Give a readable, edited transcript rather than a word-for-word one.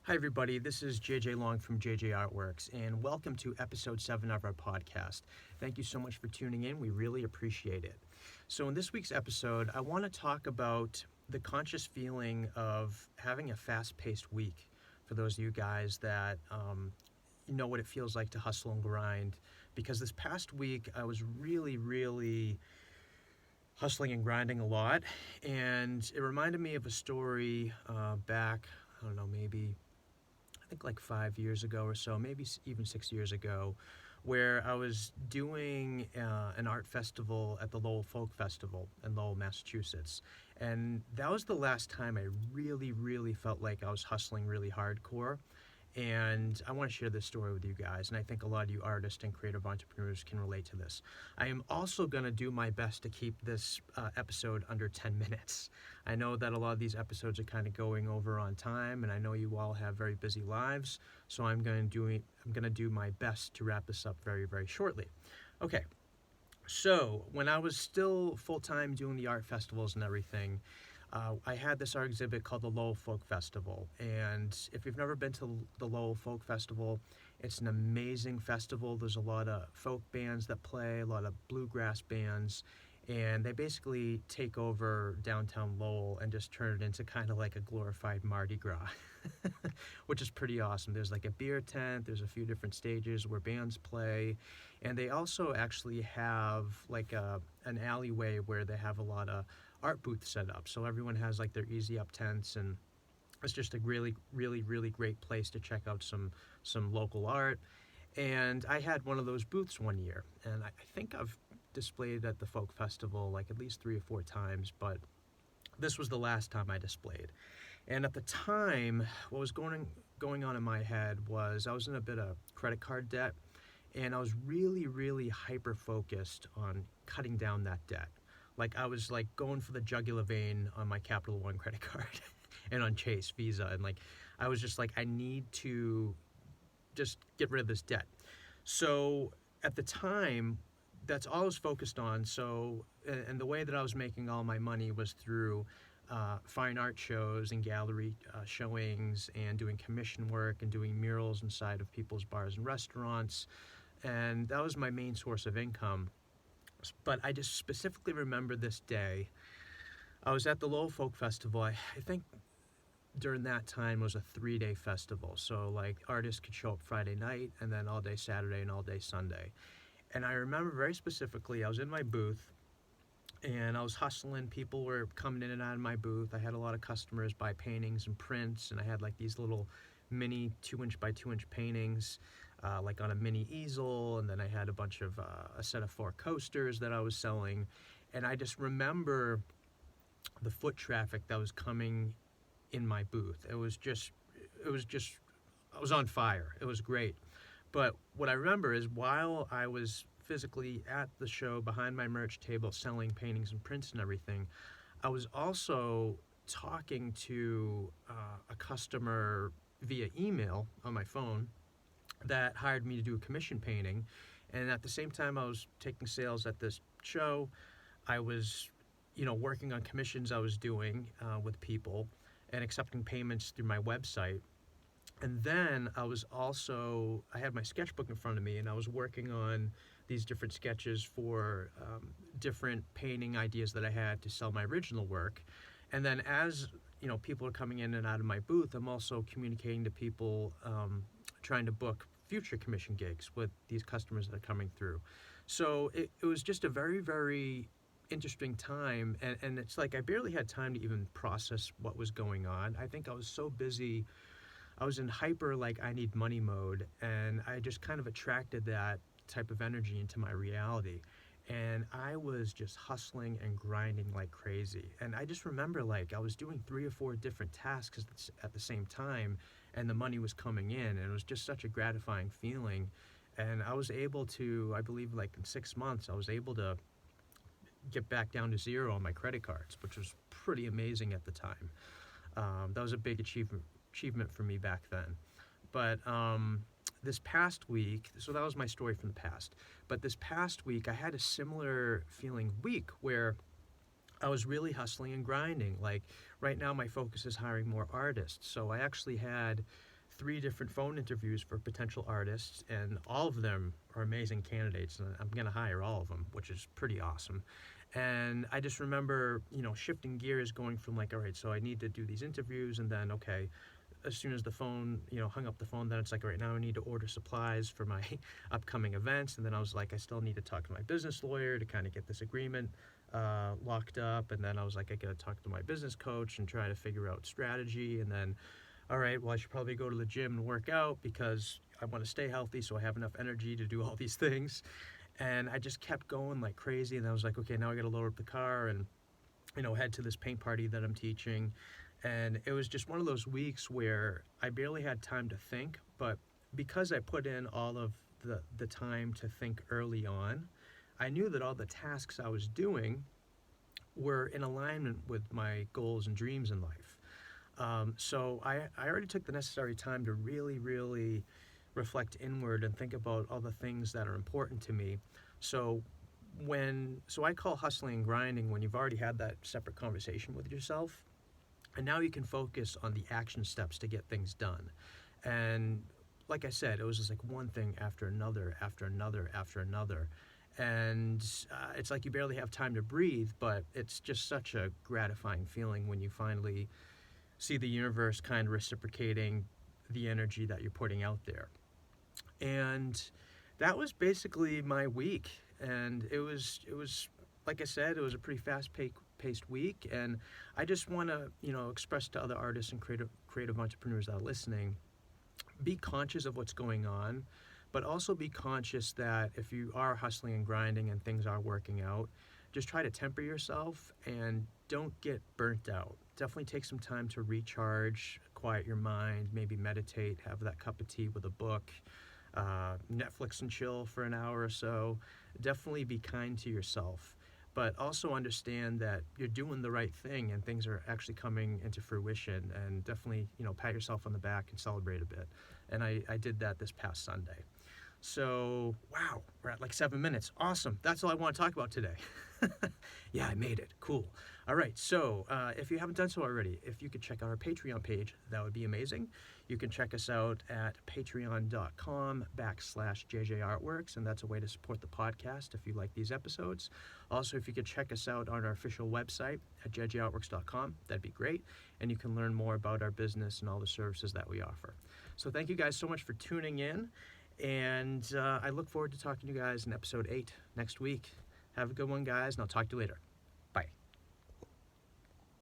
Hi everybody, this is JJ Long from JJArtworks and welcome to episode 7 of our podcast. Thank you so much for tuning in, we really appreciate it. So in this week's episode, I want to talk about the conscious feeling of having a fast-paced week for those of you guys that know what it feels like to hustle and grind. Because this past week I was really hustling and grinding a lot, and it reminded me of a story back, I don't know, maybe I think like 5 years ago or so, maybe even 6 years ago, where I was doing an art festival at the Lowell Folk Festival in Lowell, Massachusetts. And that was the last time I really felt like I was hustling really hardcore. And I want to share this story with you guys, and I think a lot of you artists and creative entrepreneurs can relate to this. I am also going to do my best to keep this episode under 10 minutes. I know that a lot of these episodes are kind of going over on time, and I know you all have very busy lives, so I'm going to do my best to wrap this up very shortly. Okay. So, when I was still full-time doing the art festivals and everything, I had this art exhibit called the Lowell Folk Festival. And if you've never been to the Lowell Folk Festival, it's an amazing festival. There's a lot of folk bands that play, a lot of bluegrass bands, and they basically take over downtown Lowell and just turn it into kind of like a glorified Mardi Gras, which is pretty awesome. There's like a beer tent, there's a few different stages where bands play, and they also actually have like an alleyway where they have a lot of art booths set up. So everyone has like their easy up tents, and it's just a really great place to check out some local art. And I had one of those booths one year, and I think I've displayed at the folk festival like at least 3 or 4 times, but this was the last time I displayed. And at the time, what was going on in my head was I was in a bit of credit card debt, and I was really hyper focused on cutting down that debt. Like I was like going for the jugular vein on my Capital One credit card and on Chase Visa, and like I was just like, I need to just get rid of this debt. So at the time, that's all I was focused on. So, and the way that I was making all my money was through fine art shows and gallery showings, and doing commission work and doing murals inside of people's bars and restaurants. And that was my main source of income. But I just specifically remember this day. I was at the Lowell Folk Festival. I think during that time was a 3-day festival. So like artists could show up Friday night and then all day Saturday and all day Sunday. And I remember very specifically, I was in my booth and I was hustling. People were coming in and out of my booth. I had a lot of customers buy paintings and prints, and I had like these little mini 2-inch by 2-inch paintings, like on a mini easel, and then I had a set of 4 coasters that I was selling. And I just remember the foot traffic that was coming in my booth. I was on fire. It was great. But what I remember is while I was physically at the show behind my merch table selling paintings and prints and everything, I was also talking to a customer via email on my phone that hired me to do a commission painting. And at the same time I was taking sales at this show, I was working on commissions I was doing with people and accepting payments through my website. And then I had my sketchbook in front of me, and I was working on these different sketches for different painting ideas that I had to sell my original work. And then as people are coming in and out of my booth, I'm also communicating to people, trying to book future commission gigs with these customers that are coming through. So it was just a very interesting time, and it's like I barely had time to even process what was going on. I think I was so busy. I was in hyper, like, I need money mode, and I just kind of attracted that type of energy into my reality. And I was just hustling and grinding like crazy. And I just remember, like, I was doing 3 or 4 different tasks at the same time, and the money was coming in, and it was just such a gratifying feeling. And I was able to, I believe, like, in 6 months, I was able to get back down to 0 on my credit cards, which was pretty amazing at the time. That was a big achievement for me back then. But this past week, so that was my story from the past, but this past week I had a similar feeling week where I was really hustling and grinding. Like right now my focus is hiring more artists. So I actually had 3 different phone interviews for potential artists, and all of them are amazing candidates, and I'm going to hire all of them, which is pretty awesome. And I just remember, shifting gears, going from like, all right, so I need to do these interviews, and then, okay, as soon as the phone, hung up the phone, then it's like, all right, now I need to order supplies for my upcoming events. And then I was like, I still need to talk to my business lawyer to kind of get this agreement locked up. And then I was like, I got to talk to my business coach and try to figure out strategy. And then, all right, well, I should probably go to the gym and work out because I want to stay healthy so I have enough energy to do all these things. And I just kept going like crazy. And I was like, okay, now I got to load up the car and, head to this paint party that I'm teaching. And it was just one of those weeks where I barely had time to think, but because I put in all of the time to think early on, I knew that all the tasks I was doing were in alignment with my goals and dreams in life. So I already took the necessary time to really, really reflect inward and think about all the things that are important to me. So I call hustling and grinding when you've already had that separate conversation with yourself. And now you can focus on the action steps to get things done. And like I said, it was just like one thing after another, after another, after another. And it's like you barely have time to breathe, but it's just such a gratifying feeling when you finally see the universe kind of reciprocating the energy that you're putting out there. And that was basically my week. And it was like I said, it was a pretty fast-paced week, and I just want to, express to other artists and creative entrepreneurs that are listening, be conscious of what's going on, but also be conscious that if you are hustling and grinding and things are working out, just try to temper yourself and don't get burnt out. Definitely take some time to recharge, quiet your mind, maybe meditate, have that cup of tea with a book, Netflix and chill for an hour or so. Definitely be kind to yourself, but also understand that you're doing the right thing and things are actually coming into fruition, and definitely, pat yourself on the back and celebrate a bit. And I did that this past Sunday. So, wow, we're at like 7 minutes. Awesome. That's all I want to talk about today. Yeah, I made it. Cool. All right. So if you haven't done so already, if you could check out our Patreon page, that would be amazing. You can check us out at patreon.com/JJArtworks, and that's a way to support the podcast if you like these episodes. Also, if you could check us out on our official website at JJArtworks.com, that'd be great. And you can learn more about our business and all the services that we offer. So thank you guys so much for tuning in. And I look forward to talking to you guys in episode 8 next week. Have a good one, guys, and I'll talk to you later.